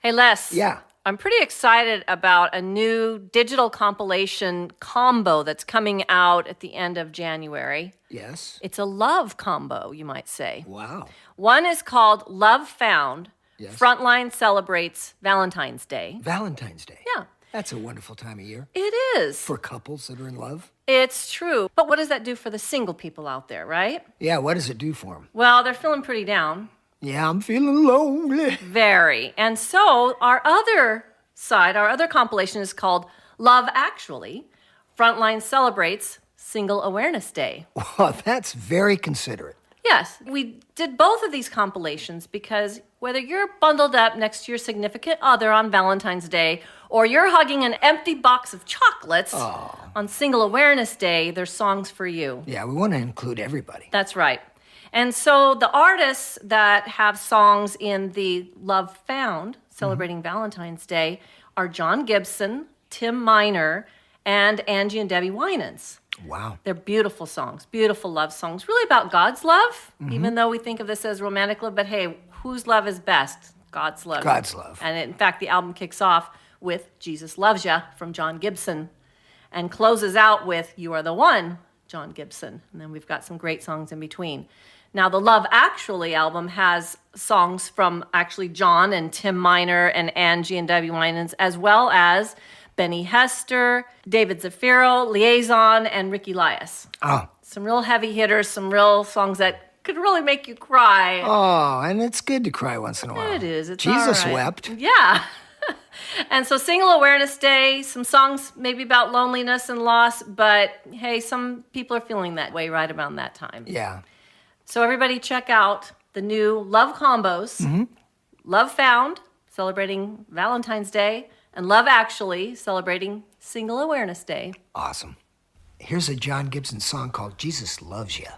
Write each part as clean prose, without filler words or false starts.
Hey, Les. Yeah. I'm pretty excited about a new digital compilation combo that's coming out at the end of January. Yes. It's a love combo, you might say. Wow. One is called Love Found. Yes. Frontline celebrates Valentine's Day. Valentine's Day. Yeah. That's a wonderful time of year. It is. For couples that are in love. It's true. But what does that do for the single people out there, right? Yeah, what does it do for them? Well, they're feeling pretty down. Yeah, I'm feeling lonely. Very. And so our other compilation is called Love Actually. Frontline celebrates Single Awareness Day. Well, that's very considerate. Yes, we did both of these compilations because whether you're bundled up next to your significant other on Valentine's Day or you're hugging an empty box of chocolates on Single Awareness Day, there's songs for you. Yeah, we want to include everybody. That's right. And so the artists that have songs in the Love Found, celebrating Valentine's Day, are Jon Gibson, Tim Miner, and Angie and Debbie Winans. Wow. They're beautiful songs, beautiful love songs, really about God's love, even though we think of this as romantic love. But hey, whose love is best? God's love. God's love. And in fact, the album kicks off with Jesus Loves Ya from Jon Gibson and closes out with You Are the One, Jon Gibson. And then we've got some great songs in between. Now, the Love Actually album has songs from actually Jon and Tim Miner and Angie and Debbie Winans, as well as Benny Hester, David Zafiro, Liaison, and Ricky Lias. Oh. Some real heavy hitters, some real songs that could really make you cry. Oh, and it's good to cry once in a while. It is. It's Jesus all right. wept. Yeah. And so Single Awareness Day, some songs maybe about loneliness and loss, but hey, some people are feeling that way right around that time. Yeah. So everybody check out the new Love Combos. Love Found, celebrating Valentine's Day, and Love Actually, celebrating Single Awareness Day. Awesome. Here's a Jon Gibson song called Jesus Loves Ya.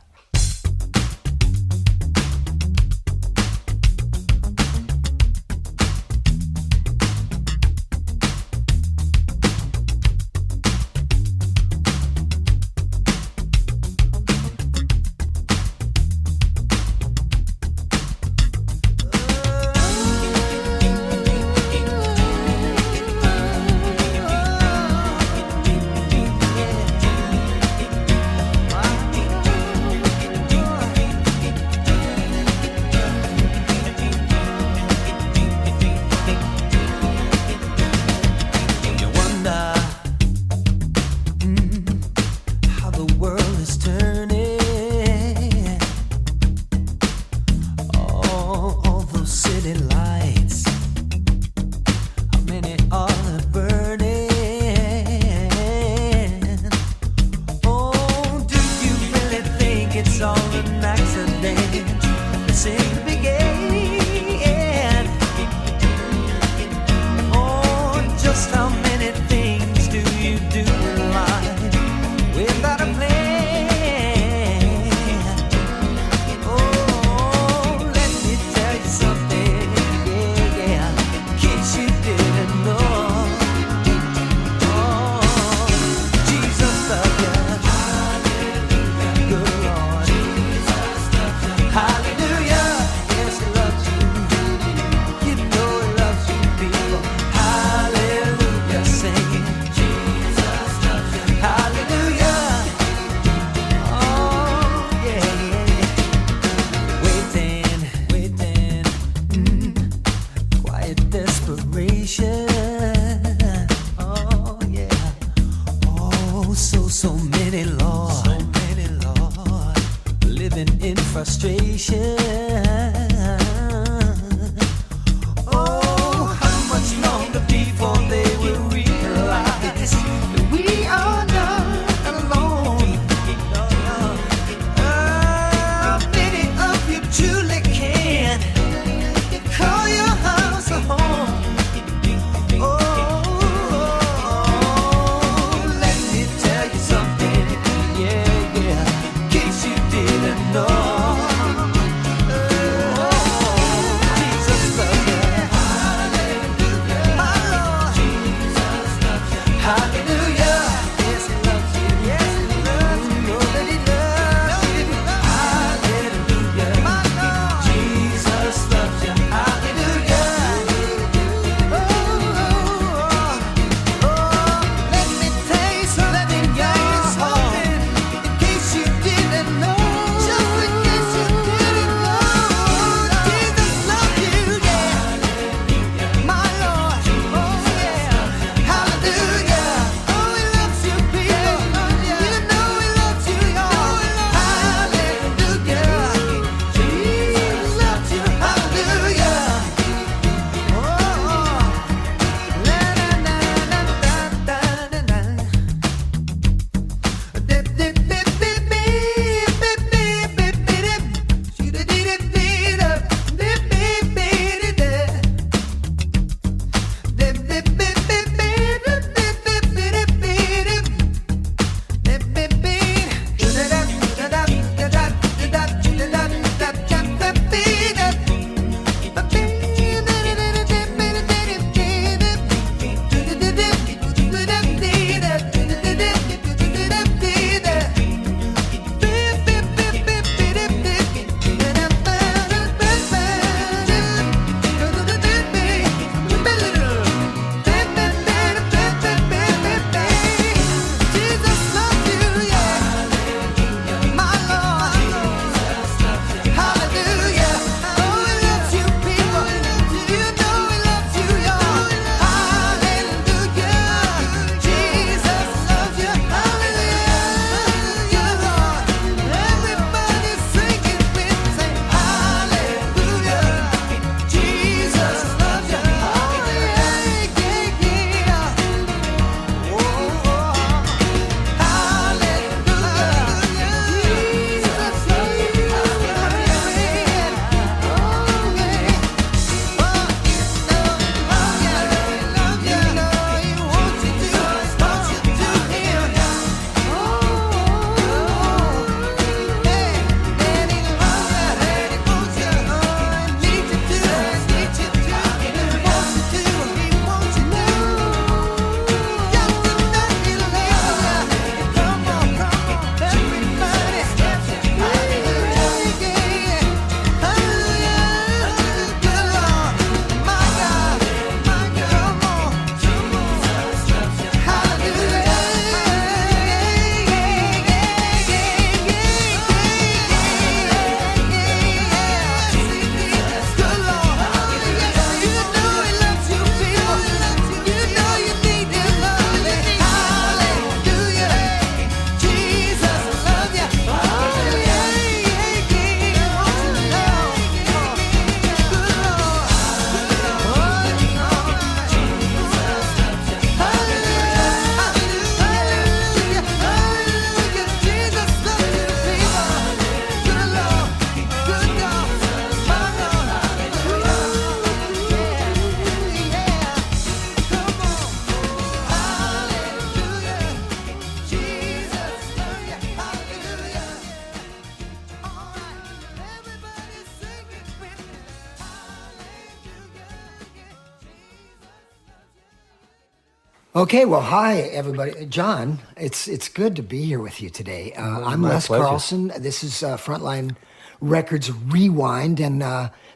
Okay, well, hi everybody. John, it's good to be here with you today. I'm My Les pleasure. Carlson. This is Frontline Records Rewind, and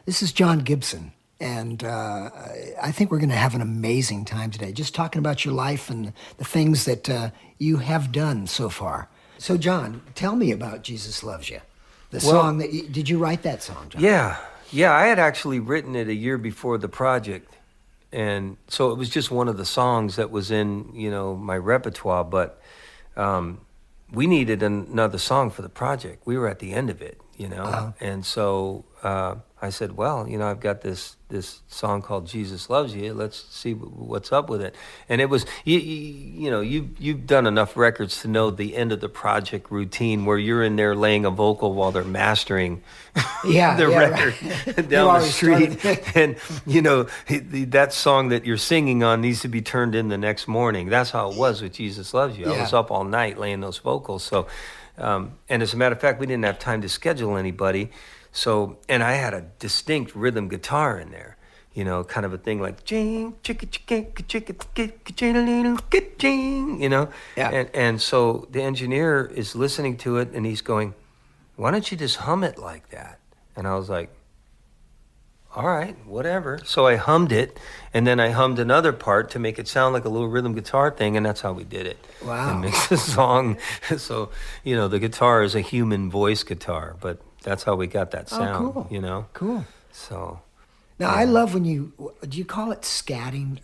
this is Jon Gibson. And I think we're going to have an amazing time today, just talking about your life and the things that you have done so far. So, John, tell me about Jesus Loves You. The song that did you write that song, John? Yeah, I had actually written it a year before the project, and so it was just one of the songs that was in my repertoire. But we needed another song for the project. We were at the end of it, and so I said, well, I've got this song called Jesus Loves You. Let's see what's up with it. And it was, you've done enough records to know the end of the project routine where you're in there laying a vocal while they're mastering the record right. down the street. And, that song that you're singing on needs to be turned in the next morning. That's how it was with Jesus Loves You. I was up all night laying those vocals. So, and as a matter of fact, we didn't have time to schedule anybody. So, and I had a distinct rhythm guitar in there, kind of a thing like jing, chicka chicka chicka chicka jing, And so the engineer is listening to it and he's going, "Why don't you just hum it like that?" And I was like, "All right, whatever." So I hummed it, and then I hummed another part to make it sound like a little rhythm guitar thing, and that's how we did it. Wow. And mixed the song. So, the guitar is a human voice guitar, but that's how we got that sound, Oh, cool. Cool. So. Now, I love when do you call it scatting?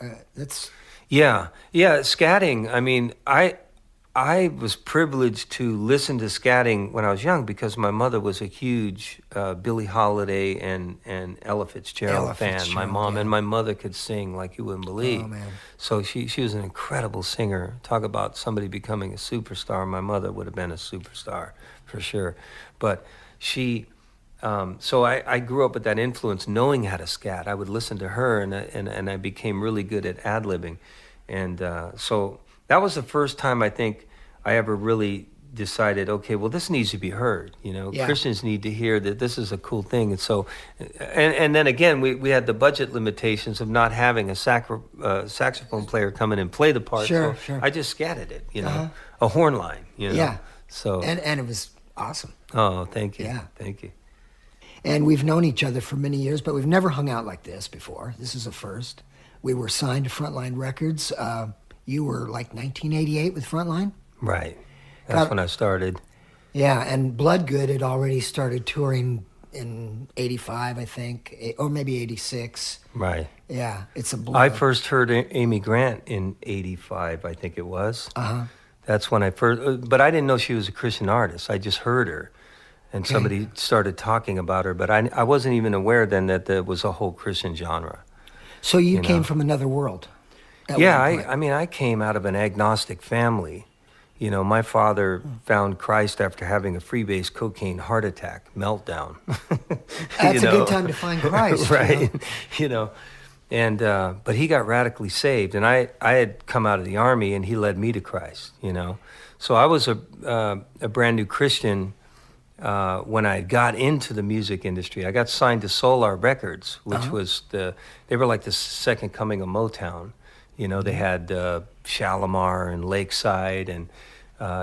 Yeah, scatting. I mean, I was privileged to listen to scatting when I was young because my mother was a huge Billie Holiday and Ella Fitzgerald fan. My mom and my mother could sing like you wouldn't believe. Oh, man. So she was an incredible singer. Talk about somebody becoming a superstar. My mother would have been a superstar for sure. But so I grew up with that influence, knowing how to scat. I would listen to her, and I became really good at ad-libbing. And so that was the first time I think I ever really decided, okay, well, this needs to be heard. Christians need to hear that this is a cool thing. And so, and then again, we had the budget limitations of not having a saxophone player come in and play the part. Sure. I just scatted it, a horn line, Yeah. So and it was awesome. Oh, thank you. Yeah. Thank you. And we've known each other for many years, but we've never hung out like this before. This is a first. We were signed to Frontline Records. You were like 1988 with Frontline? Right. That's when I started. Yeah, and Bloodgood had already started touring in 85, I think, or maybe 86. Right. Yeah, it's a blur. I first heard Amy Grant in 85, I think it was. Uh-huh. That's when I first, but I didn't know she was a Christian artist. I just heard her. And somebody started talking about her, but I wasn't even aware then that there was a whole Christian genre. So you came from another world? Yeah, I came out of an agnostic family. My father found Christ after having a freebase cocaine heart attack, meltdown. That's a good time to find Christ. Right, And, but he got radically saved, and I had come out of the Army, and he led me to Christ, So I was a brand new Christian when I got into the music industry. I got signed to Solar Records, which was they were like the second coming of Motown. They had Shalimar and Lakeside, and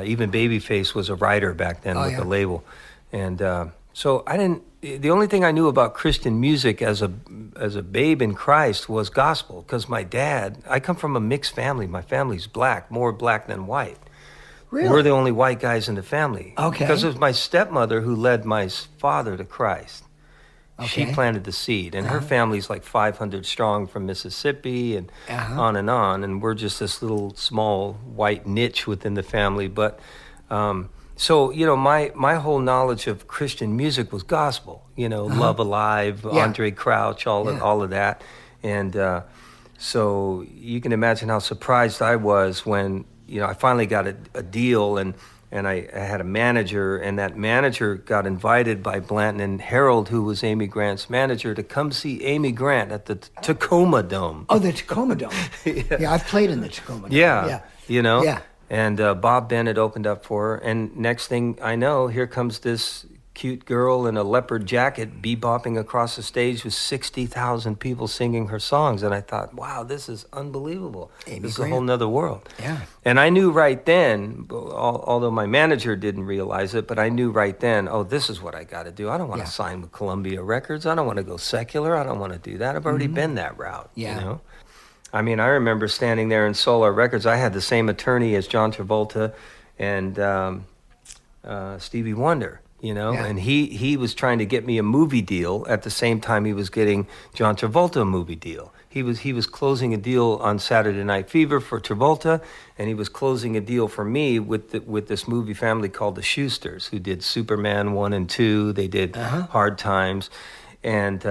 even Babyface was a writer back then with the label. And so the only thing I knew about Christian music as a babe in Christ was gospel, because I come from a mixed family. My family's black, more black than white. Really? We're the only white guys in the family. Okay. Because it was my stepmother who led my father to Christ. Okay. She planted the seed, and her family's like 500 strong from Mississippi and on, and we're just this little small white niche within the family. But so my whole knowledge of Christian music was gospel. Love Alive, Andre Crouch, all of that, and so you can imagine how surprised I was when I finally got a deal, and I had a manager, and that manager got invited by Blanton and Harold, who was Amy Grant's manager, to come see Amy Grant at the Tacoma Dome. Oh, the Tacoma Dome. Yeah, I've played in the Tacoma Dome. Yeah. Yeah. And Bob Bennett opened up for her, and next thing I know, here comes this cute girl in a leopard jacket bebopping across the stage with 60,000 people singing her songs. And I thought, wow, this is unbelievable. Amy This is Grant. a whole nother world. Yeah. And I knew right then, although my manager didn't realize it, but I knew right then, oh, this is what I got to do. I don't want to sign with Columbia Records. I don't want to go secular. I don't want to do that. I've already been that route, you know? I mean, I remember standing there in Solar Records. I had the same attorney as John Travolta and Stevie Wonder, you know, and he was trying to get me a movie deal at the same time he was getting John Travolta a movie deal. He was closing a deal on Saturday Night Fever for Travolta, and he was closing a deal for me with this movie family called the Schusters, who did Superman 1 and 2. They did Hard Times, and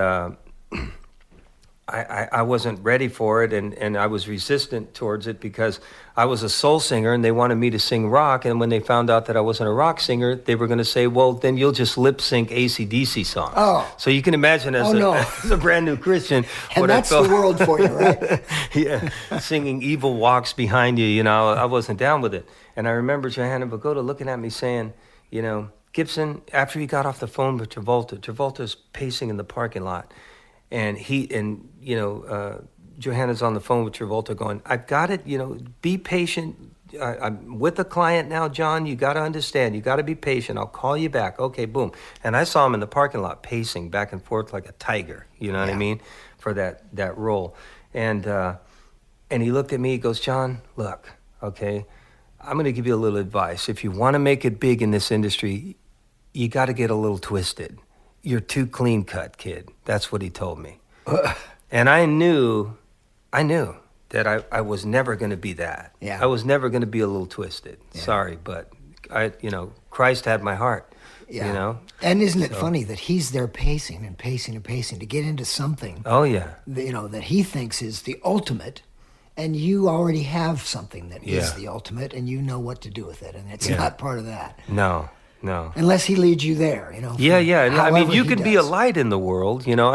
I wasn't ready for it, and I was resistant towards it because I was a soul singer and they wanted me to sing rock. And when they found out that I wasn't a rock singer, they were going to say, well, then you'll just lip sync AC/DC songs. Oh. So you can imagine as a brand new Christian. And that's the world for you, right? Yeah, singing Evil Walks Behind You, you know, I wasn't down with it. And I remember Johanna Bogota looking at me saying, you know, Gibson, after he got off the phone with Travolta's pacing in the parking lot. And Johanna's on the phone with Travolta going, I've got it, you know, be patient. I'm with a client now, John. You got to understand. You got to be patient. I'll call you back. Okay, boom. And I saw him in the parking lot pacing back and forth like a tiger, you know what I mean, for that role. And he looked at me, he goes, John, look, okay, I'm going to give you a little advice. If you want to make it big in this industry, you got to get a little twisted. You're too clean cut, kid. That's what he told me. And I knew that I was never going to be that. Yeah. I was never going to be a little twisted. Yeah. Sorry, but Christ had my heart. Yeah. You know? And isn't it funny that he's there pacing and pacing and pacing to get into something? Oh yeah. That he thinks is the ultimate, and you already have something that is the ultimate, and you know what to do with it, and it's not part of that. No. Unless he leads you there, you know. Yeah. I mean, you can be a light in the world, you know.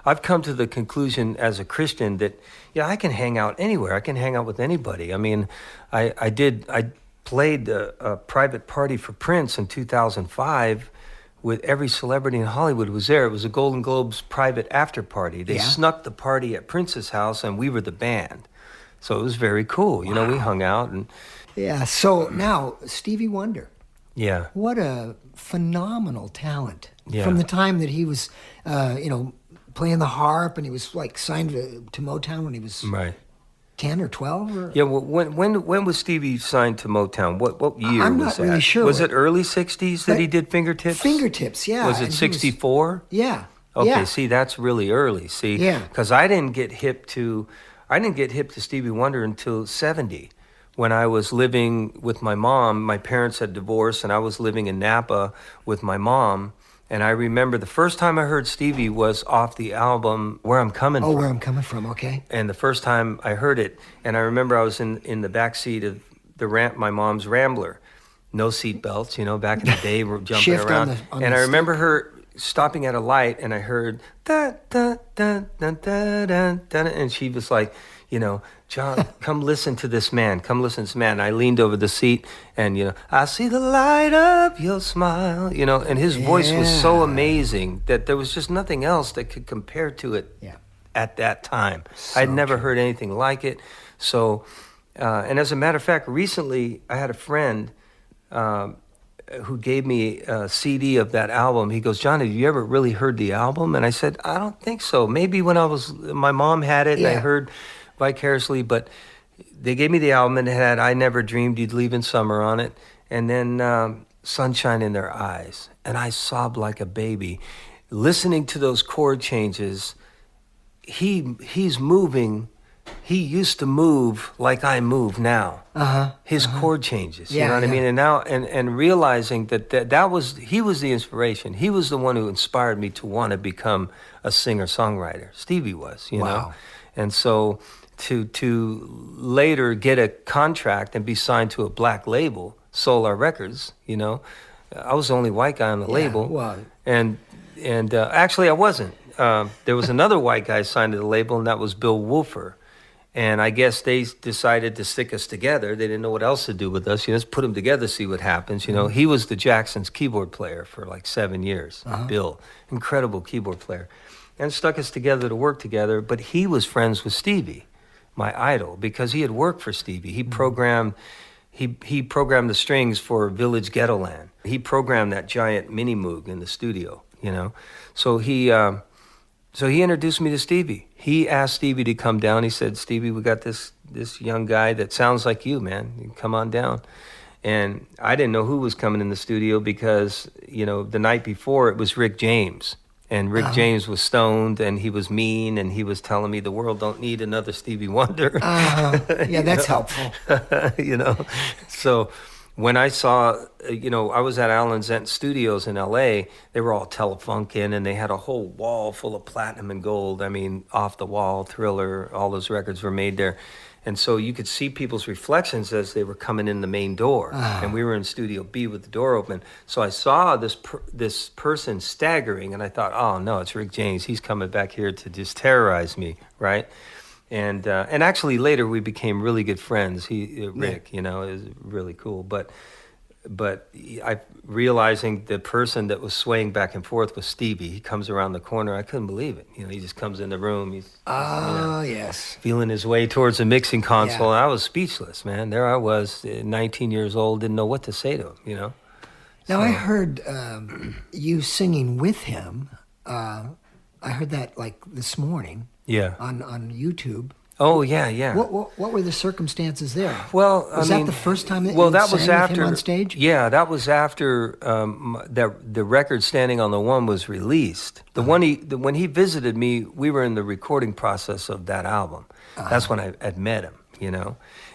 I've come to the conclusion as a Christian that, I can hang out anywhere. I can hang out with anybody. I mean, I played a private party for Prince in 2005 with every celebrity in Hollywood was there. It was a Golden Globes private after party. They snuck the party at Prince's house, and we were the band. So it was very cool. You know, we hung out. And yeah, so now, Stevie Wonder. Yeah. What a phenomenal talent. Yeah. From the time that he was, playing the harp, and he was like signed to Motown when he was 10 or 12? Or? Yeah, well, when was Stevie signed to Motown? What year I'm was that? I'm not really sure. Was it early 60s that he did Fingertips? Fingertips, yeah. Was it 64? Yeah. Okay, see, that's really early. See, because I didn't get hip to Stevie Wonder until 70. When I was living with my mom. My parents had divorced, and I was living in Napa with my mom. And I remember the first time I heard Stevie was off the album Where I'm Coming From. Oh, Where I'm Coming From, okay. And the first time I heard it, and I remember I was in the back seat of my mom's Rambler. No seat belts, back in the day, we're jumping around. And I remember her stopping at a light, and I heard, da, da, da, da, da, da, da, and she was like, John, come listen to this man. Come listen to this man. And I leaned over the seat and, I see the light of your smile, and his voice was so amazing that there was just nothing else that could compare to it at that time. I'd never heard anything like it. So, and as a matter of fact, recently I had a friend who gave me a CD of that album. He goes, John, have you ever really heard the album? And I said, I don't think so. Maybe when my mom had it and I heard vicariously, but they gave me the album and it had I Never Dreamed You'd Leave in Summer on it, and then Sunshine in Their Eyes, and I sobbed like a baby listening to those chord changes. He's moving. He used to move like I move now. His chord changes, you know what I mean? And now, and realizing that he was the inspiration. He was the one who inspired me to want to become a singer-songwriter. Stevie was, you know? And so to later get a contract and be signed to a black label, Solar Records, I was the only white guy on the label. Wow. And actually I wasn't. There was another white guy signed to the label, and that was Bill Wolfer. And I guess they decided to stick us together. They didn't know what else to do with us. Let's put them together, see what happens. He was the Jacksons keyboard player for like 7 years. Bill, incredible keyboard player, and stuck us together to work together. But he was friends with Stevie, my idol, because he had worked for Stevie. He programmed. He programmed the strings for Village Ghettoland. He programmed that giant mini Moog in the studio. So he introduced me to Stevie. He asked Stevie to come down. He said, "Stevie, we got this young guy that sounds like you, man. You can come on down." And I didn't know who was coming in the studio because, the night before it was Rick James. And Rick James was stoned and he was mean and he was telling me the world don't need another Stevie Wonder. Yeah, that's helpful. So when I saw, I was at Alan Zent Studios in LA, they were all Telefunken and they had a whole wall full of platinum and gold. I mean, Off the Wall, Thriller, all those records were made there. And so you could see people's reflections as they were coming in the main door. And we were in Studio B with the door open. So I saw this person staggering and I thought, oh no, it's Rick James. He's coming back here to just terrorize me, right? And actually later we became really good friends. Rick, is really cool. But I realizing the person that was swaying back and forth was Stevie. He comes around the corner. I couldn't believe it. He just comes in the room. He's yes, feeling his way towards the mixing console. Yeah. And I was speechless, man. There I was, 19 years old, didn't know what to say to him. Now I heard you singing with him. I heard that like this morning. Yeah. On YouTube. Oh yeah. What were the circumstances there? Well, was that the first time that you that sang was after with him on stage? Yeah, that was after the record "Standing on the One" was released. When he visited me, we were in the recording process of that album. That's when I had met him,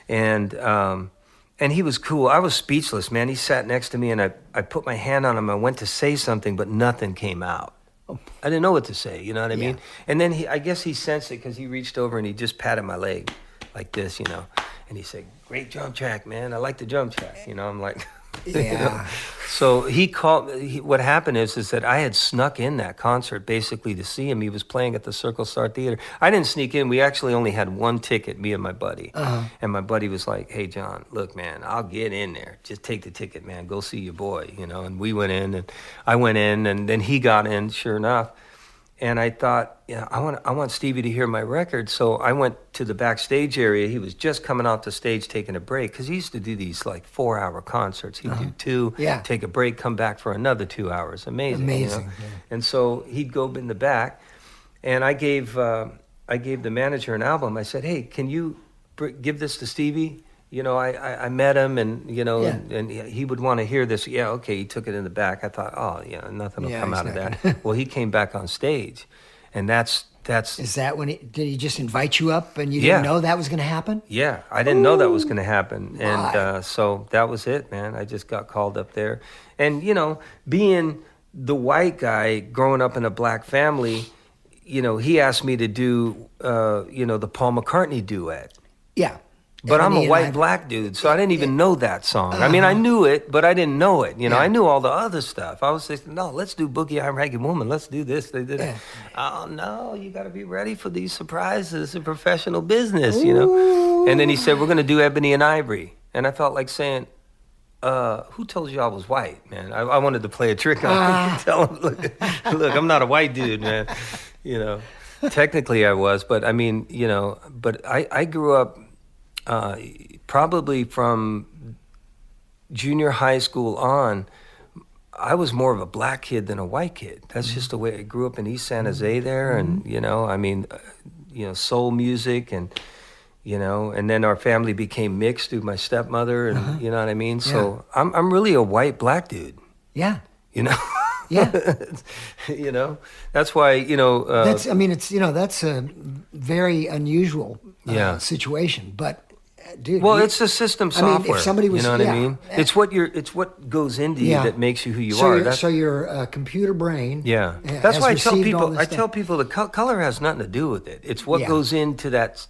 and he was cool. I was speechless, man. He sat next to me, and I put my hand on him. I went to say something, but nothing came out. I didn't know what to say, you know what I mean? And then I guess he sensed it because he reached over and he just patted my leg like this, and he said, "Great drum track, man. I like the drum track." I'm like, yeah. So he called. What happened is that I had snuck in that concert basically to see him. He was playing at the Circle Star Theater. I didn't sneak in. We actually only had one ticket, me and my buddy. And my buddy was like, "Hey, John, look, man, I'll get in there. Just take the ticket, man. Go see your boy." And we went in, and I went in, and then he got in, sure enough. And I thought, I want Stevie to hear my record. So I went to the backstage area. He was just coming off the stage taking a break because he used to do these like 4-hour concerts. He'd do two, take a break, come back for another 2 hours. Amazing. Yeah. And so he'd go in the back, and I gave the manager an album. I said, "Hey, can you give this to Stevie? I met him, and and he would want to hear this." Yeah, okay. He took it in the back. I thought, oh, nothing will come out of that. Well, he came back on stage, and that's. Is that when did he just invite you up, and you didn't know that was going to happen? Yeah, I didn't know that was going to happen, and so that was it, man. I just got called up there, and being the white guy growing up in a black family, he asked me to do, the Paul McCartney duet. Yeah. But I'm a white black dude, so I didn't even know that song. I mean, I knew it, but I didn't know it. I knew all the other stuff. I was thinking, no, let's do Boogie I'm Ragged Woman. Let's do this. They did it. Oh, no, you got to be ready for these surprises in professional business, And then he said, we're going to do Ebony and Ivory. And I felt like saying, who told you I was white, man? I wanted to play a trick on him. Tell him, look, I'm not a white dude, man. Technically I was, but I mean, but I grew up probably from junior high school on, I was more of a black kid than a white kid. That's just the way I grew up in East San Jose there. And, soul music and, and then our family became mixed through my stepmother and, you know what I mean? So I'm really a white black dude. Yeah. Yeah. That's why, that's a very unusual situation, but dude. It's the system software. I mean, if somebody was, I mean? It's what goes into you that makes you who you are. So your computer brain. Yeah. That's why I tell people the color has nothing to do with it. It's what goes into that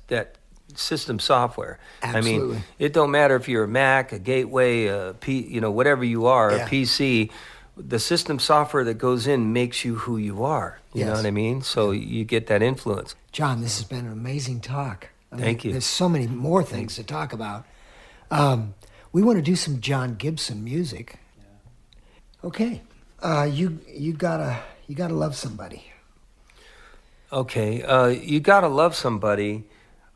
system software. Absolutely. I mean, it don't matter if you're a Mac, a Gateway, whatever you are, a PC. The system software that goes in makes you who you are. You know what I mean? So you get that influence. John, this has been an amazing talk. Thank you. There's so many more things to talk about. We want to do some Jon Gibson music. Okay, you gotta love somebody. Okay, you gotta love somebody.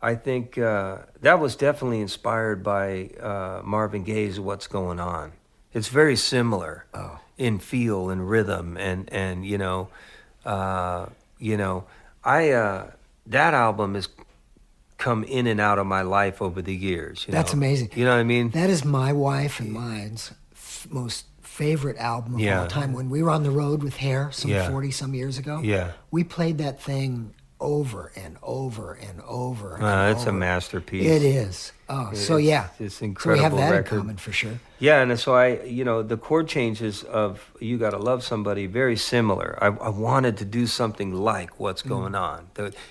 I think that was definitely inspired by Marvin Gaye's "What's Going On." It's very similar in feel and rhythm, and that album has come in and out of my life over the years. That's amazing. You know what I mean? That is my wife and mine's most favorite album of all time. When we were on the road with Hair some 40 some years ago, we played that thing over and over and over. It's a masterpiece. It is. Oh, it's incredible. So we have that record. in common for sure. Yeah, and so the chord changes of "You Gotta Love Somebody" very similar. I wanted to do something like "What's Going On."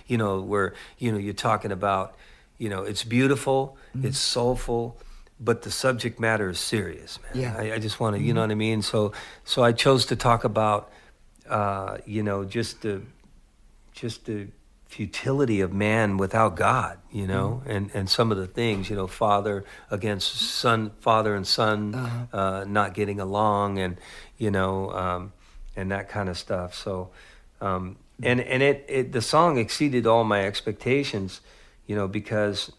Where you're talking about, it's beautiful, it's soulful, but the subject matter is serious, man. Yeah. I just want to, you know what I mean. So I chose to talk about, just the futility of man without God, and some of the things, father against son, father and son, not getting along, and and that kind of stuff. So, and the song exceeded all my expectations, because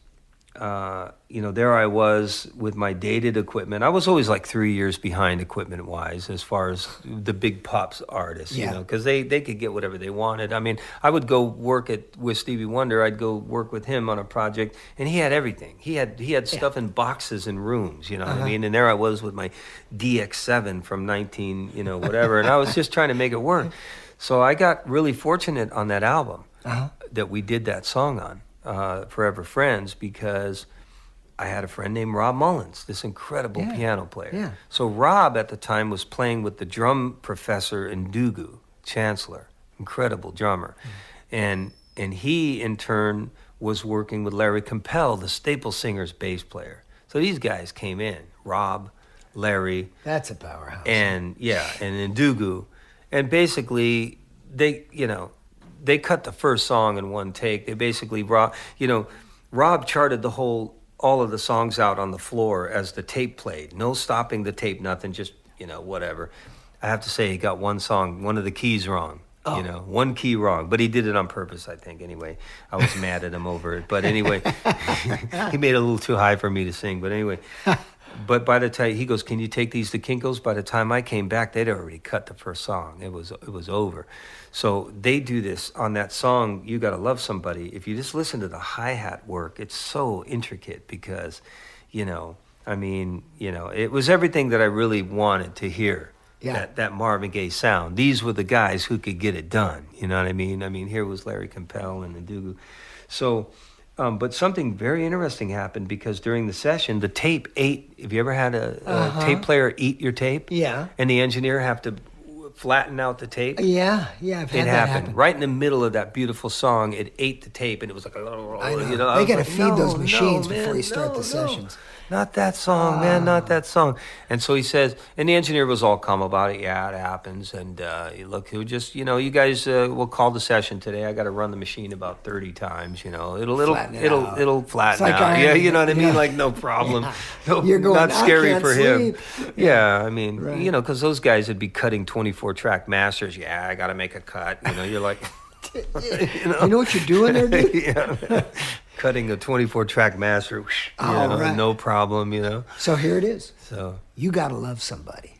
there I was with my dated equipment. I was always like 3 years behind equipment-wise as far as the big pops artists, because they could get whatever they wanted. I mean, I would go work with Stevie Wonder. I'd go work with him on a project, and he had everything. He had stuff in boxes in rooms, what I mean? And there I was with my DX7 from 19, whatever, and I was just trying to make it work. So I got really fortunate on that album that we did that song on. Forever Friends, because I had a friend named Rob Mullins, this incredible piano player. Yeah. So Rob at the time was playing with the drum professor in Dugu, Chancellor, incredible drummer. And he in turn was working with Larry Campbell, the Staple Singers bass player. So these guys came in, Rob, Larry. That's a powerhouse. And in Dugu. And basically they cut the first song in one take. They basically, Rob charted all of the songs out on the floor as the tape played. No stopping the tape, nothing, just, whatever. I have to say he got one song, one of the keys wrong. One key wrong, but he did it on purpose, I think, anyway. I was mad at him over it, but anyway, he made it a little too high for me to sing, but anyway. But by the time he goes, "Can you take these to Kinko's?" By the time I came back, they'd already cut the first song. It was over. So they do this on that song, "You Gotta Love Somebody." If you just listen to the hi-hat work, it's so intricate because, it was everything that I really wanted to hear. Yeah. That Marvin Gaye sound. These were the guys who could get it done. You know what I mean? I mean, here was Larry Campbell and the Dugu. So. But something very interesting happened because during the session, the tape ate. Have you ever had a tape player eat your tape? Yeah. And the engineer have to flatten out the tape? Yeah, I've had that happen. Right in the middle of that beautiful song, it ate the tape, and it was like, I know. They got to feed those machines before you start the sessions. Not that song, man, not that song. And so he says, and the engineer was all calm about it. Yeah, it happens. And look, it would just, you guys will call the session today. I got to run the machine about 30 times. It'll flatten out. Yeah, you know what I mean? Like no problem. Yeah. No, You're going, not scary I can't for sleep. him. Yeah, I mean, right. Because those guys would be cutting 24-track masters. Yeah, I got to make a cut. You're like, you know what you're doing there, dude? Yeah. Cutting a 24-track master, right. No problem, So here it is. So You Gotta Love Somebody.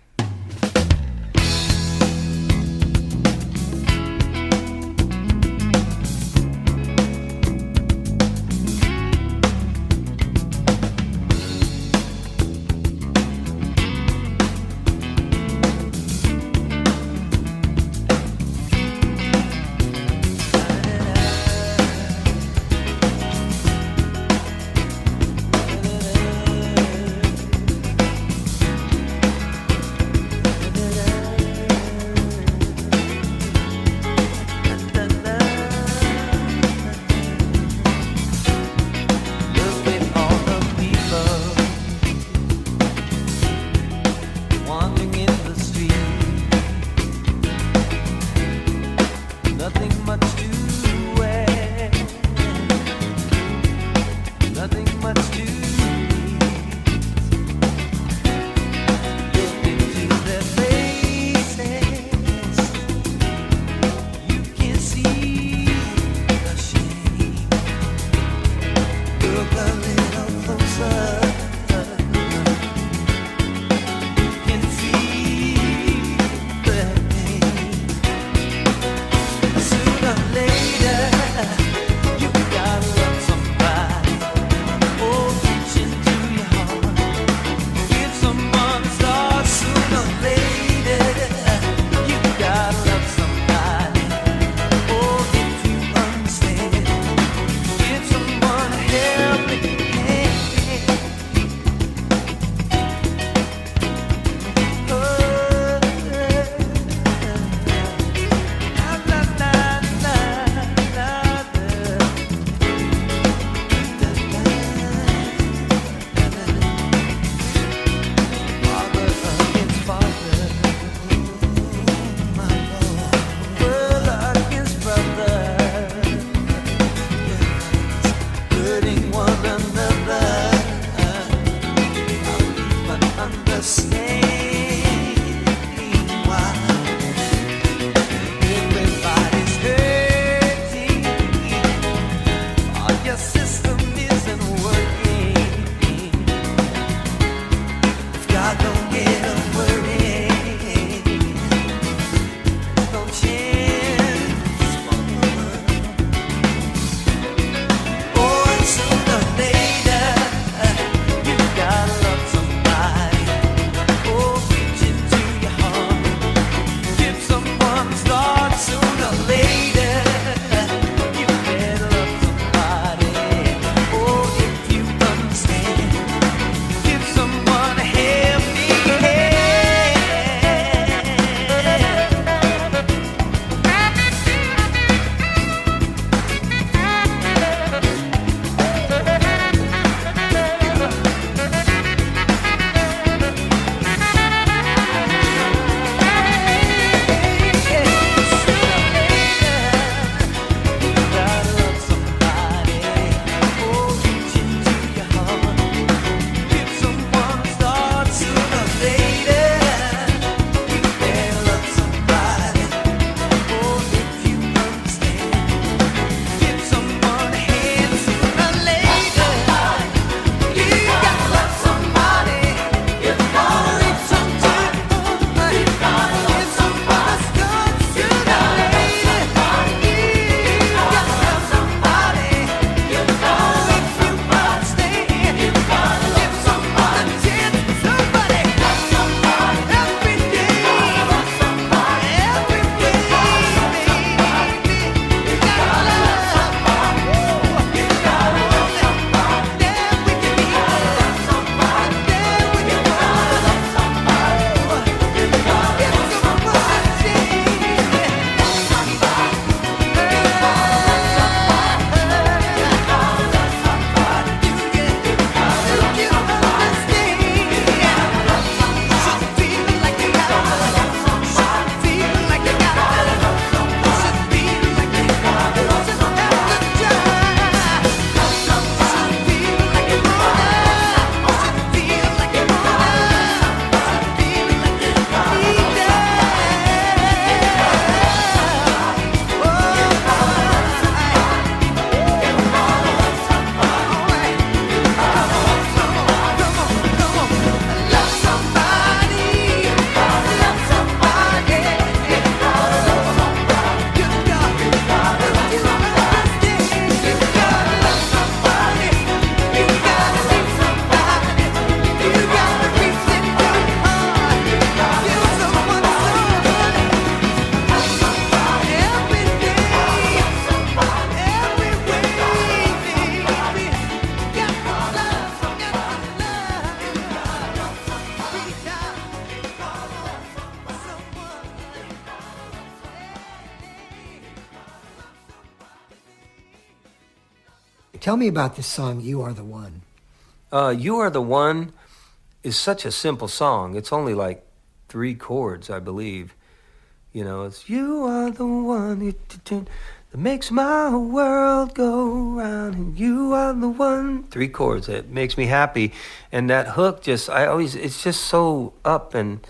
Tell me about this song, You Are the One. You Are the One is such a simple song. It's only like 3 chords, I believe. You know, it's You are the one that makes my world go round, and you are the one. 3 chords. It makes me happy. And that hook it's just so up, and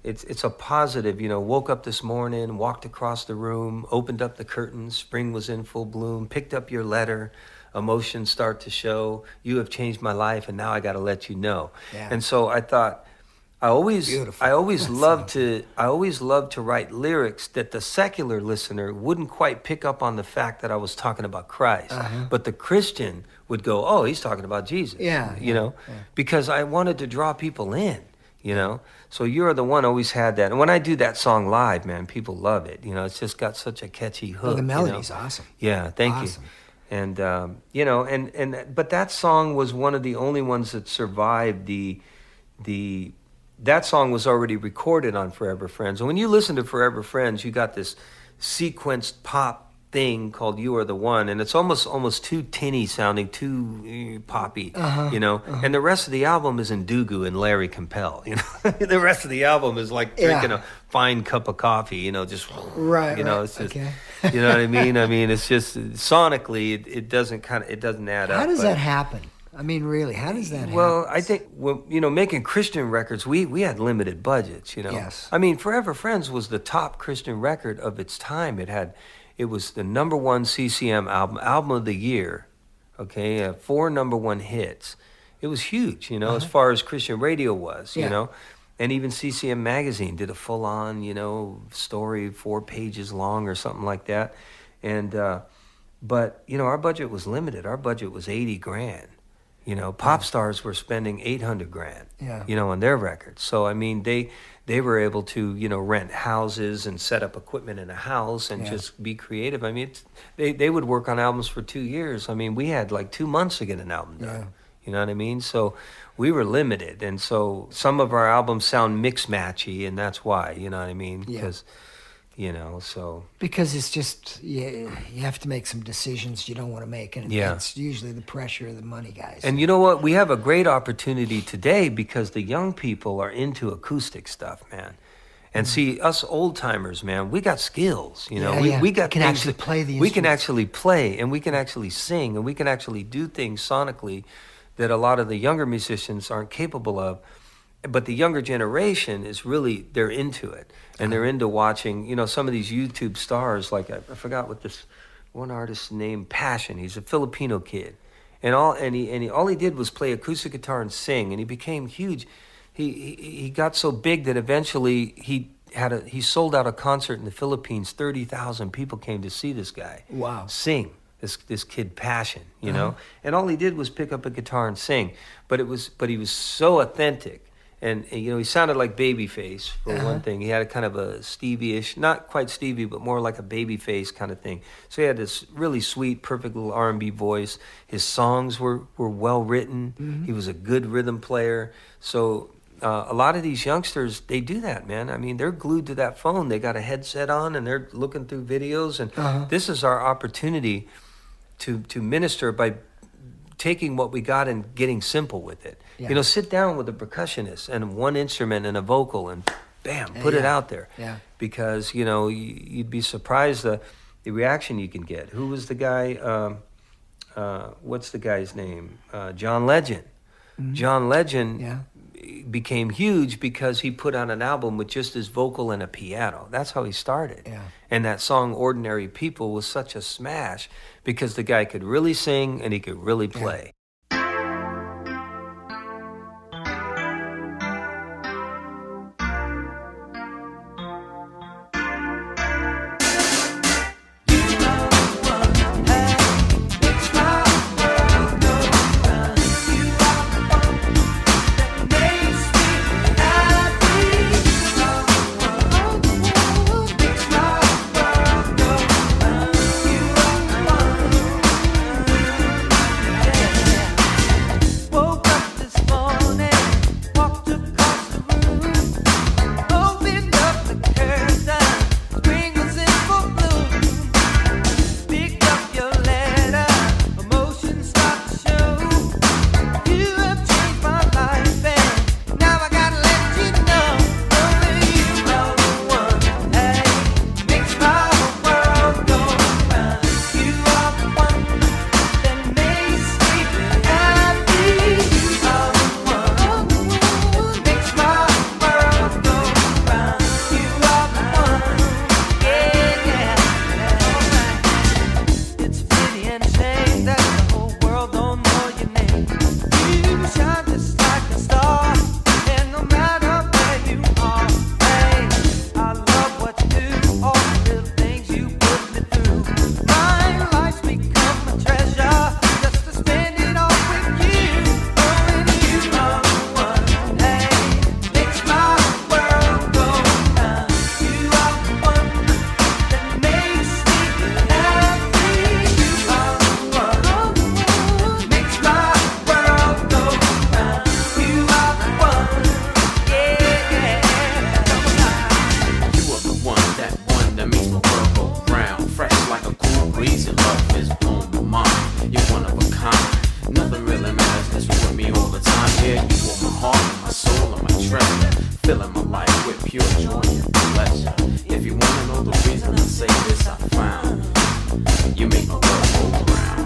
it's a positive, you know, woke up this morning, walked across the room, opened up the curtains, spring was in full bloom, picked up your letter, emotions start to show. You have changed my life, and now I got to let you know. Yeah. And so I thought, I always Beautiful. loved to write lyrics that the secular listener wouldn't quite pick up on the fact that I was talking about Christ, but the Christian would go, "Oh, he's talking about Jesus." Yeah, you know, because I wanted to draw people in. You know, so You're the One always had that, and when I do that song live, man, people love it. You know, it's just got such a catchy hook. Well, the you know? melody's awesome. Yeah, thank Awesome. you. And you know, but that song was one of the only ones that survived the. That song was already recorded on Forever Friends. And when you listen to Forever Friends, you got this sequenced pop thing called You Are the One, and it's almost too tinny sounding, too poppy, you know. And the rest of the album is Ndugu and Larry Campbell, you know. The rest of the album is like drinking a fine cup of coffee, you know, just Right. you know, it's just you know what I mean? I mean, it's just sonically it doesn't add up. How does that happen? I mean, really, how does that happen? Well, I think, you know, making Christian records, we had limited budgets, you know. Yes. I mean, Forever Friends was the top Christian record of its time. It was the #1 CCM album of the year, okay, 4 #1 hits. It was huge, you know, as far as Christian radio was, you know. And even CCM Magazine did a full-on, you know, story, 4 pages long or something like that. And, but, you know, our budget was limited. Our budget was $80,000. You know, pop stars were spending $800,000, you know, on their records. So, I mean, they were able to, you know, rent houses and set up equipment in a house and just be creative. I mean, they would work on albums for 2 years. I mean, we had like 2 months to get an album done. You know what I mean? So we were limited. And so some of our albums sound mix-matchy, and that's why, you know what I mean? Because, you know, so... Because it's just, you have to make some decisions you don't want to make, and it's usually the pressure of the money guys. And you know what? We have a great opportunity today because the young people are into acoustic stuff, man. And see, us old-timers, man, we got skills, you know. We got can things actually play the We can instruments. actually play, and we can actually sing, and we can actually do things sonically that a lot of the younger musicians aren't capable of. But the younger generation is really, they're into it. And they're into watching, you know, some of these YouTube stars, like I forgot what this one artist's name, Passion. He's a Filipino kid. And all he did was play acoustic guitar and sing, and he became huge. He got so big that eventually he sold out a concert in the Philippines. 30,000 people came to see this guy sing. This kid Passion, you know, and all he did was pick up a guitar and sing. But he was so authentic. And, you know, he sounded like Babyface, for one thing. He had a kind of a Stevie-ish, not quite Stevie, but more like a Babyface kind of thing. So he had this really sweet, perfect little R&B voice. His songs were well written. He was a good rhythm player. So a lot of these youngsters, they do that, man. I mean, they're glued to that phone. They got a headset on, and they're looking through videos. And this is our opportunity to minister by taking what we got and getting simple with it. You know, sit down with a percussionist and one instrument and a vocal and bam, put it out there. Because, you know, you'd be surprised the reaction you can get. Who was the guy, what's the guy's name? John Legend. John Legend became huge because he put out an album with just his vocal and a piano. That's how he started. And that song, Ordinary People, was such a smash because the guy could really sing and he could really play. heart and my soul and my treasure, filling my life with pure joy and pleasure. If you wanna know the reason I say this, I found you make my world go round.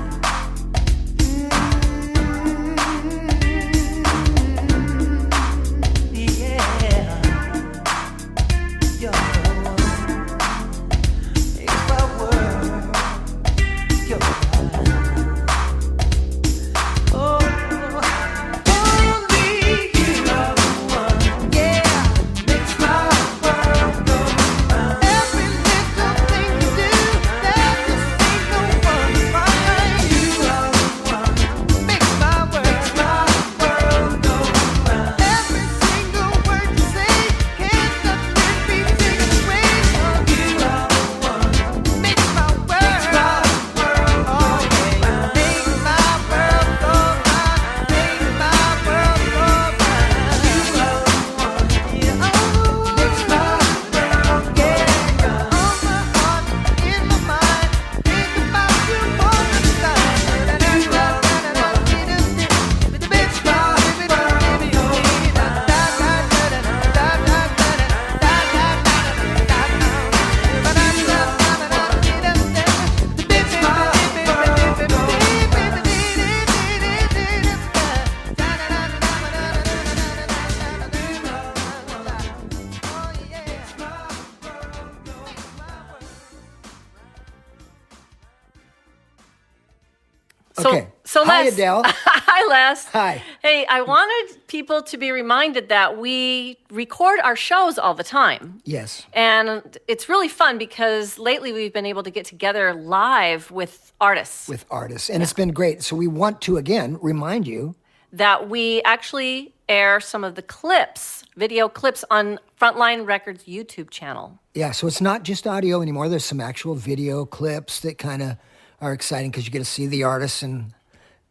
Okay. So Hi, Les. Adele. Hi, Les. Hi. Hey, I wanted people to be reminded that we record our shows all the time. Yes. And it's really fun because lately we've been able to get together live with artists. With artists. And it's been great. So we want to, again, remind you that we actually air some of the clips, video clips on Frontline Records YouTube channel. Yeah, so it's not just audio anymore. There's some actual video clips that kind of are exciting because you get to see the artists and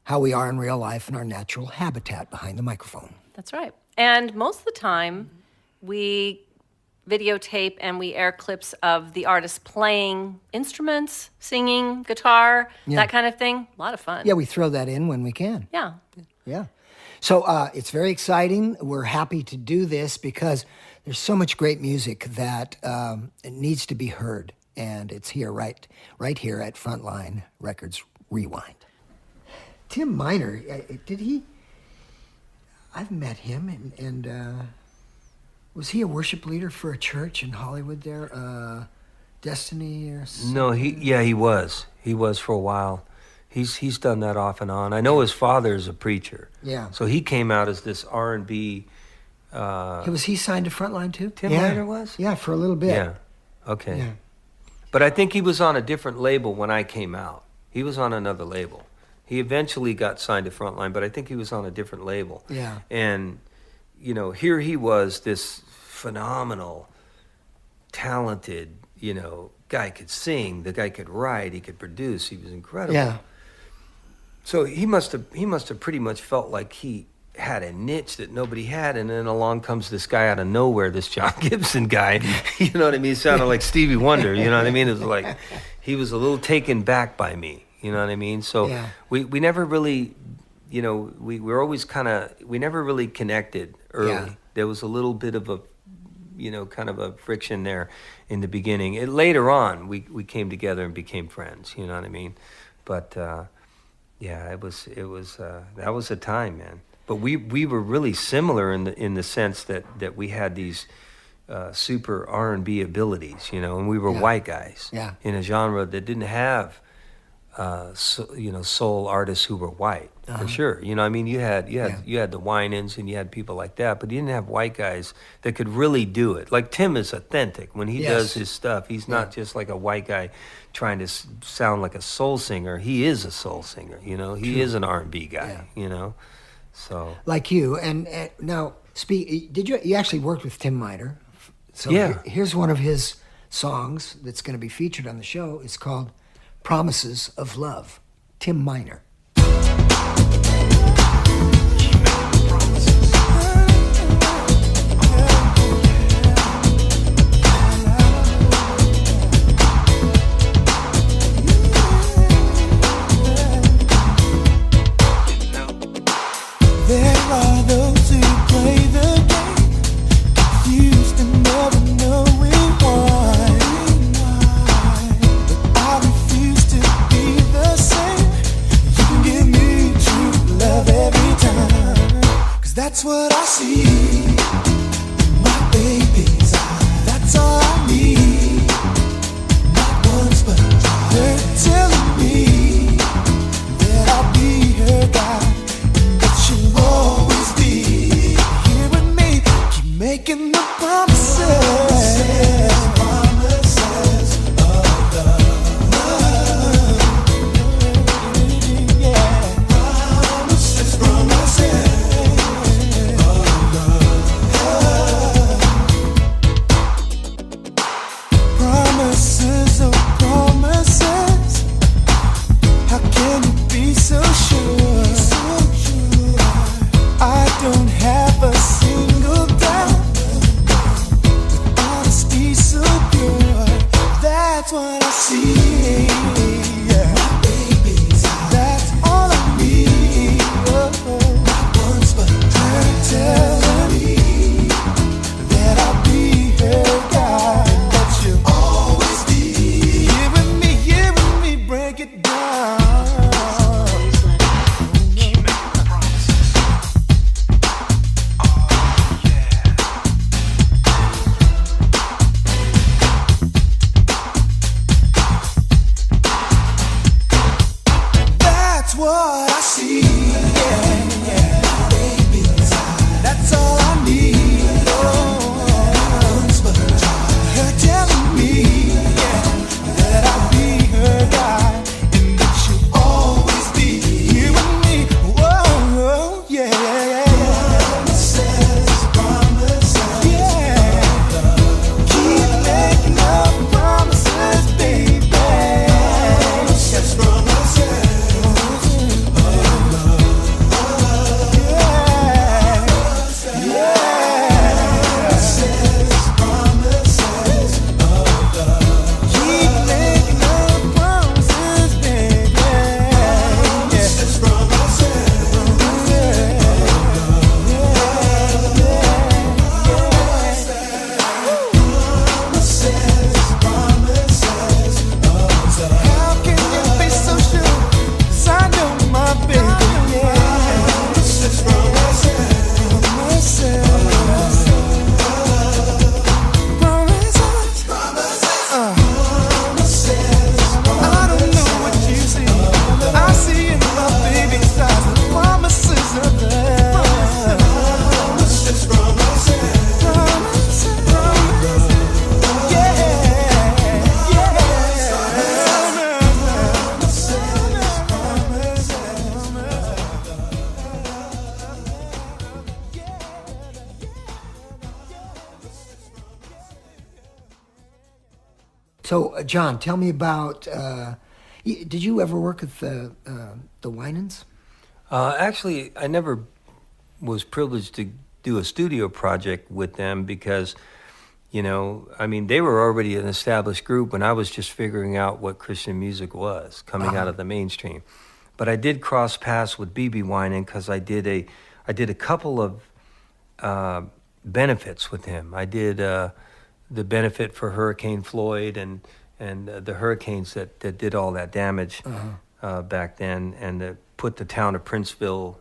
how we are in real life and our natural habitat behind the microphone. That's right. And most of the time, we videotape and we air clips of the artists playing instruments, singing, guitar, that kind of thing. A lot of fun. Yeah, we throw that in when we can. Yeah. Yeah. So it's very exciting. We're happy to do this because there's so much great music that it needs to be heard. And it's here, right here at Frontline Records Rewind. Tim Miner, did he? I've met him, and was he a worship leader for a church in Hollywood there? Destiny or something? No, he was. He was for a while. He's done that off and on. I know his father is a preacher. Yeah. So he came out as this R&B. Was he signed to Frontline too? Tim Miner was? Yeah, for a little bit. Yeah. Okay. Yeah. But I think he was on a different label when I came out. He was on another label. He eventually got signed to Frontline, but I think he was on a different label. Yeah. And, here he was, this phenomenal, talented, guy could sing, the guy could write, he could produce, he was incredible. Yeah. So he must have pretty much felt like he had a niche that nobody had, and then along comes this guy out of nowhere, this Jon Gibson guy. You know what I mean? He sounded like Stevie Wonder. You know what I mean? It was like he was a little taken back by me. You know what I mean? So we never really, we were always we never really connected early. Yeah. There was a little bit of a, kind of a friction there in the beginning. Later on, we came together and became friends. You know what I mean? But it was that was a time, man. But we were really similar in the sense that we had these super R&B abilities, and we were white guys in a genre that didn't have soul artists who were white for sure. You had the Winans and you had people like that, but you didn't have white guys that could really do it. Like Tim is authentic when he does his stuff. He's not just like a white guy trying to sound like a soul singer. He is a soul singer. He is an R&B guy. So like you, and now did you actually worked with Tim Miner? So here's one of his songs that's going to be featured on the show. It's called "Promises of Love." Tim Miner. There are those who That's what I see in my baby's eyes. That's all I need. Not once but twice. They're telling me that I'll be her guy, and that she'll always be here with me. Keep making the promises. Promises of love. Yeah. Promises, promises. Promises, oh promises. How can you be so sure? I don't have a single doubt. With honesty so pure. That's what I see. Yeah. My baby's eyes. That's all I need. Oh. Not once but twice. Telling me that I'll be her guy. That she'll always be here with me, break it down. Keep making promises. Oh, yeah. That's what I see. Yeah, yeah. My baby's eyes. That's all I need. Oh, her telling me, yeah, that I'll be her guy, and that she'll always be here with me. Whoa, yeah, yeah, yeah. Promises, promises, yeah. Keep making up promises, baby. Promises, promises. How can you be so sure? 'Cause I know my baby, yeah. Promises, promises, promises, I don't know what you see. I see in my baby's eyes the promises of love. Promises, promises, promises, yeah, yeah. So, John, tell me about. Did you ever work with the Winans? Actually, I never was privileged to do a studio project with them because, you know, I mean, they were already an established group when I was just figuring out what Christian music was coming out of the mainstream. But I did cross paths with B.B. Winan because I did a couple of benefits with him. I did the benefit for Hurricane Floyd and the hurricanes that did all that damage back then, and that put the town of Princeville.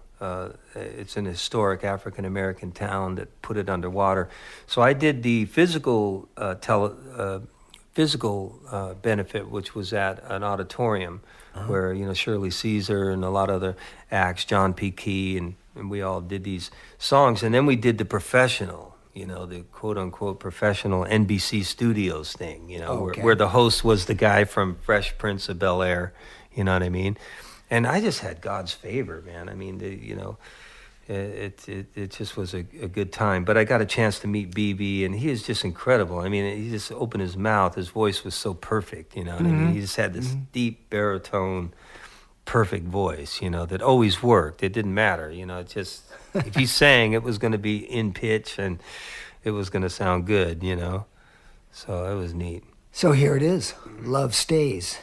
It's an historic African American town that put it underwater. So I did the physical benefit, which was at an auditorium where, you know, Shirley Caesar and a lot of other acts, John P. Key, and we all did these songs. And then we did the professional, you know, the quote-unquote professional NBC Studios thing, you know, where the host was the guy from Fresh Prince of Bel-Air, you know what I mean? And I just had God's favor, man. I mean, you know, it just was a good time. But I got a chance to meet BB, and he is just incredible. I mean, he just opened his mouth. His voice was so perfect, you know what I mean? He just had this deep baritone, perfect voice, you know, that always worked. It didn't matter, you know. It just, if he sang, it was going to be in pitch, and it was going to sound good, you know. So it was neat. So here it is, Love Stays.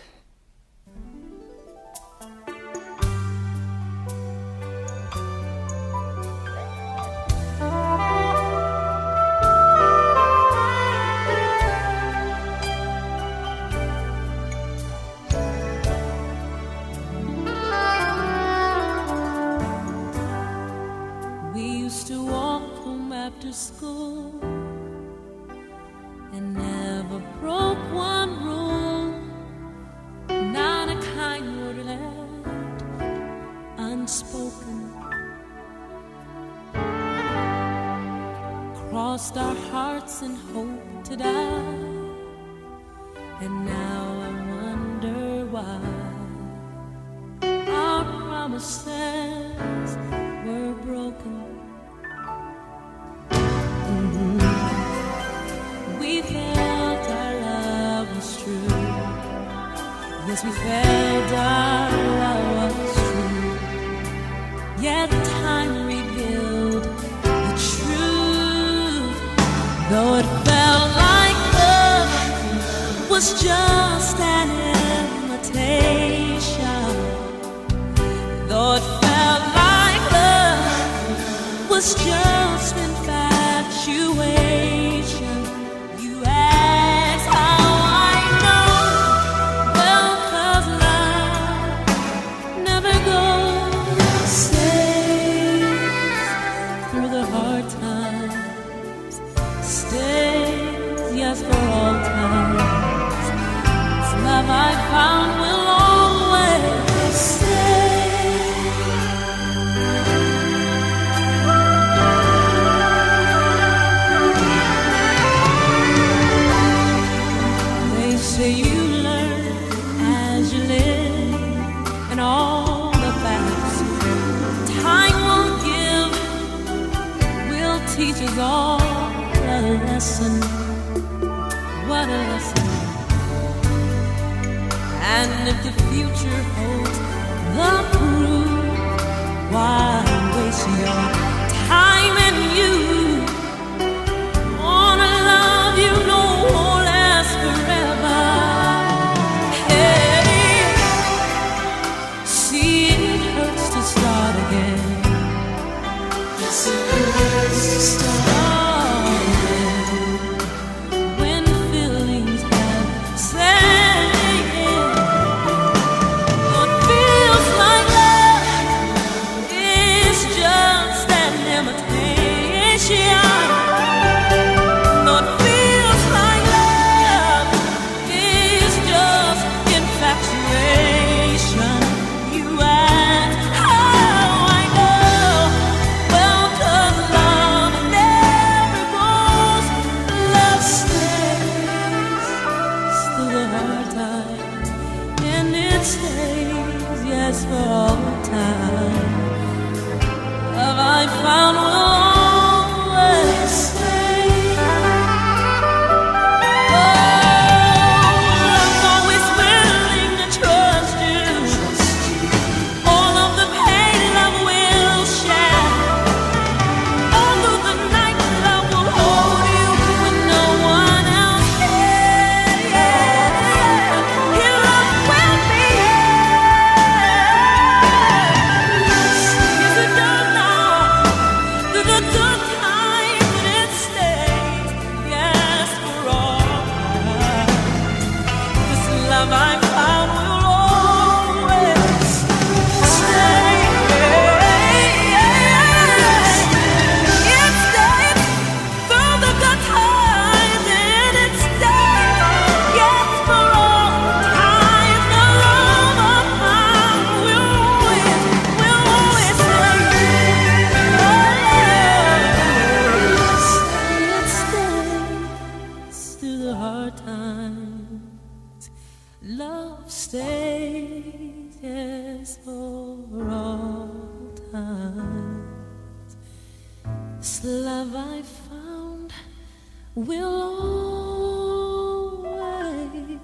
We used to to school and never broke one rule. Not a kind word left unspoken. Crossed our hearts in hope to die, and now I wonder why our promises were broken. We felt our love was true. Yes, we felt our love was true. Yet time revealed the truth. Though it felt like love was just an imitation. Though it felt like love was just infatuation. You ask how I know. Well, 'cause love never goes safe through the hard times. Stays, yes, for all times. This love I found will always stay. They say you learn as you live, and all the facts time will give will teach us all a lesson. What a lesson. And if the future holds the proof, why waste your time and you on a love you know won't last forever? Hey, see, it hurts to start again. Yes, it hurts to start again when feelings have set in. What feels like love is just an imitation. What feels like love is just infatuation. You ask how I know. Well, 'cause love never goes. Love stays through the hard times, and it stays, yes, for all time. Love I found will always stay. Oh, love's always willing to trust you. All of the pain love will share. All through the night love will hold you when no one else can. Your love will be yes, it does now. Through the good times and it stays, yes, for all time. This love I found will always stay. It stays through the good times and it stays, yes, for all time. The love I found will always stay. It stays through the hard times. Love stays, yes, for all times. This love I found will always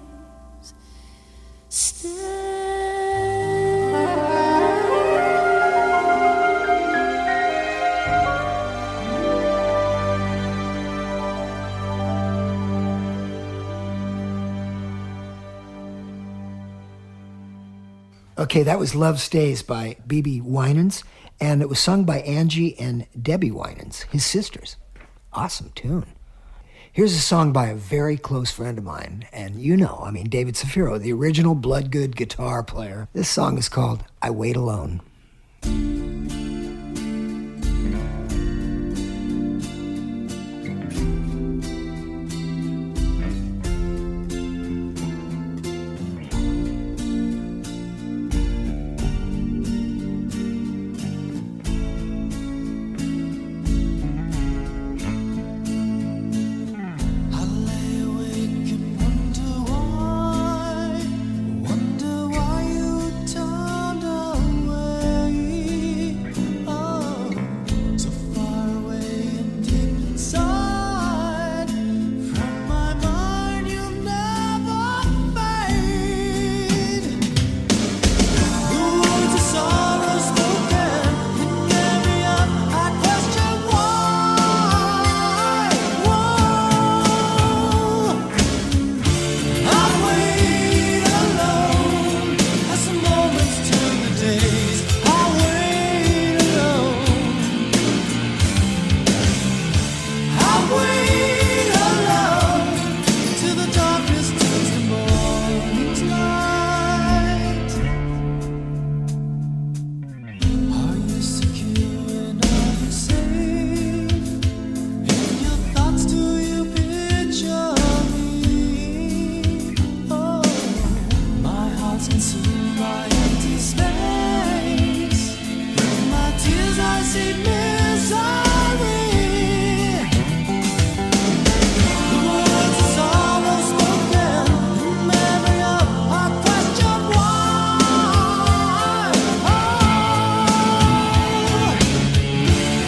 stay. Okay, that was Love Stays by B.B. Winans, and it was sung by Angie and Debbie Winans, his sisters. Awesome tune. Here's a song by a very close friend of mine, and you know, I mean, David Safiro, the original Bloodgood guitar player. This song is called I Wait Alone. see misery. The words is almost spoken. Memory of a question why.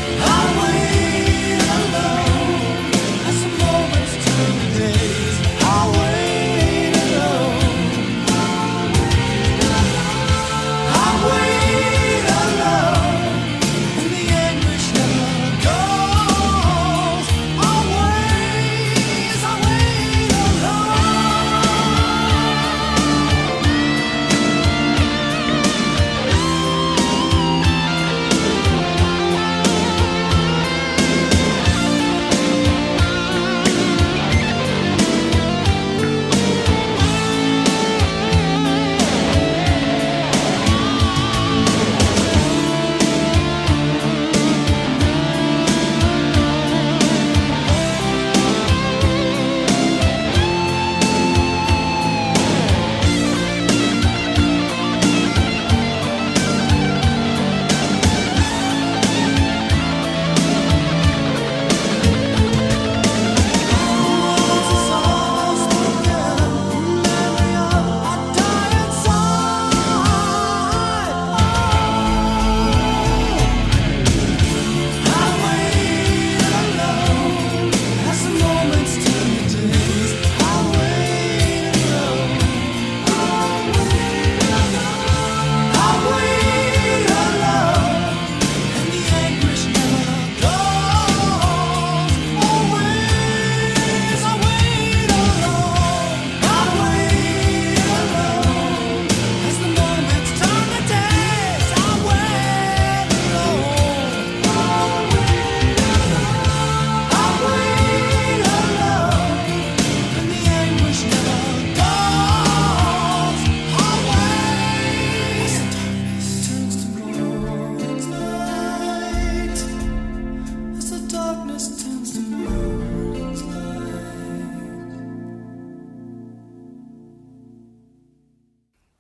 I wait alone as the moments turn to days. I wait alone. I wait alone, and the anguish never goes. Always, I wait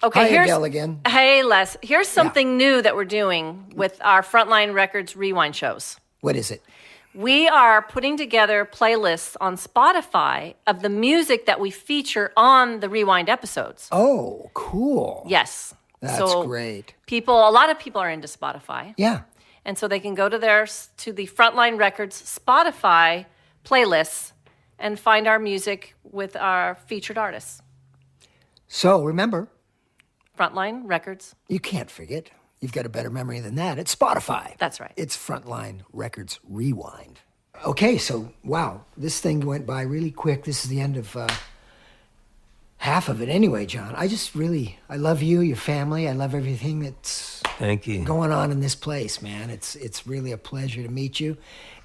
Okay, Hi, here's Adele again. Hey, Les. Here's something new that we're doing with our Frontline Records rewind shows. What is it? We are putting together playlists on Spotify of the music that we feature on the rewind episodes. Oh, cool. Yes. That's great. A lot of people are into Spotify. Yeah. And so they can go to the Frontline Records Spotify playlists and find our music with our featured artists. So remember, Frontline Records. you can't forget. You've got a better memory than that. It's Spotify. That's right. It's Frontline Records Rewind. Okay, so wow, this thing went by really quick. This is the end of half of it anyway, John. I love you, your family. I love everything that's Thank you. going on in this place, man. It's really a pleasure to meet you.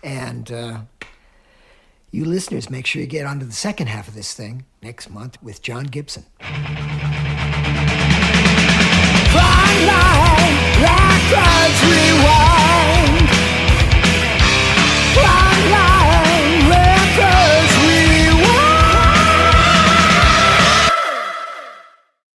And you listeners, make sure you get onto the second half of this thing next month with Jon Gibson.